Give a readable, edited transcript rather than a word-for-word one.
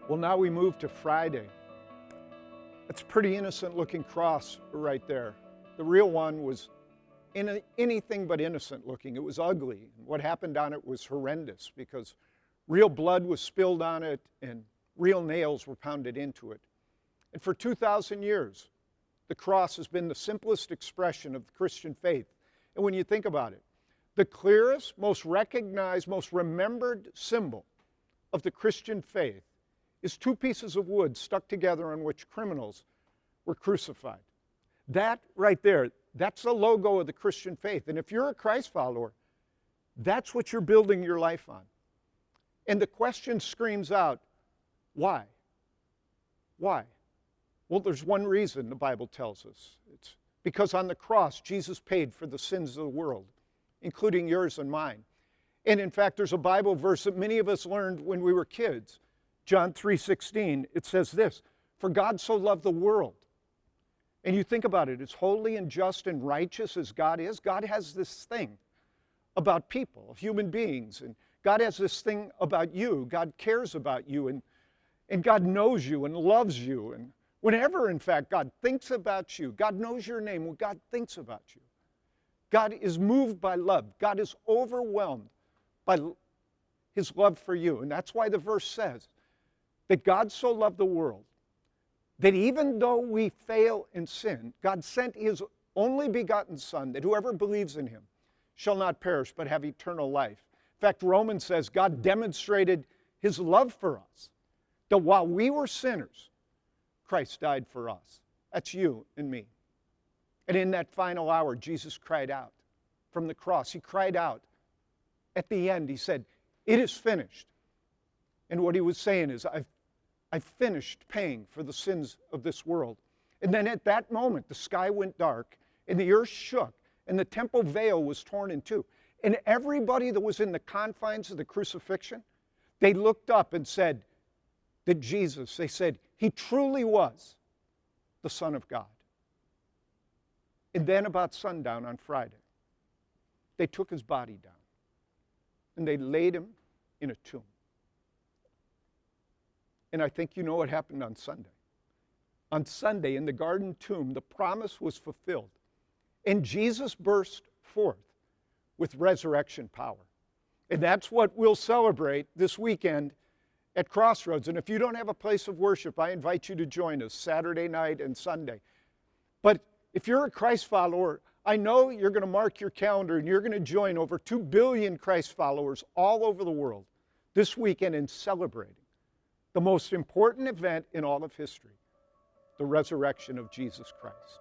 Well, now we move to Friday. It's a pretty innocent looking cross right there. The real one was anything but innocent looking. It was ugly. What happened on it was horrendous because real blood was spilled on it and real nails were pounded into it. And for 2,000 years, the cross has been the simplest expression of the Christian faith. And when you think about it, the clearest, most recognized, most remembered symbol of the Christian faith is two pieces of wood stuck together on which criminals were crucified. That right there, that's the logo of the Christian faith. And if you're a Christ follower, that's what you're building your life on. And the question screams out, why? Why? Well, there's one reason the Bible tells us. It's because on the cross, Jesus paid for the sins of the world, including yours and mine. And in fact, there's a Bible verse that many of us learned when we were kids. John 3:16, it says this, "For God so loved the world." And you think about it, as holy and just and righteous as God is, God has this thing about people, human beings, and God has this thing about you. God cares about you, and God knows you and loves you. And whenever, in fact, God thinks about you, God knows your name when God thinks about you. God is moved by love. God is overwhelmed by his love for you. And that's why the verse says that God so loved the world that even though we fail in sin, God sent his only begotten Son, that whoever believes in him shall not perish but have eternal life. In fact, Romans says God demonstrated his love for us, that while we were sinners, Christ died for us. That's you and me. And in that final hour, Jesus cried out from the cross. He cried out at the end. He said, "It is finished." And what he was saying is, I've finished paying for the sins of this world. And then at that moment, the sky went dark, and the earth shook, and the temple veil was torn in two. And everybody that was in the confines of the crucifixion, they looked up and said that Jesus, they said, he truly was the Son of God. And then about sundown on Friday, they took his body down, and they laid him in a tomb. And I think you know what happened on Sunday. On Sunday, in the garden tomb, the promise was fulfilled. And Jesus burst forth with resurrection power. And that's what we'll celebrate this weekend at Crossroads. And if you don't have a place of worship, I invite you to join us Saturday night and Sunday. But if you're a Christ follower, I know you're going to mark your calendar and you're going to join over 2 billion Christ followers all over the world this weekend in celebrating the most important event in all of history, the resurrection of Jesus Christ.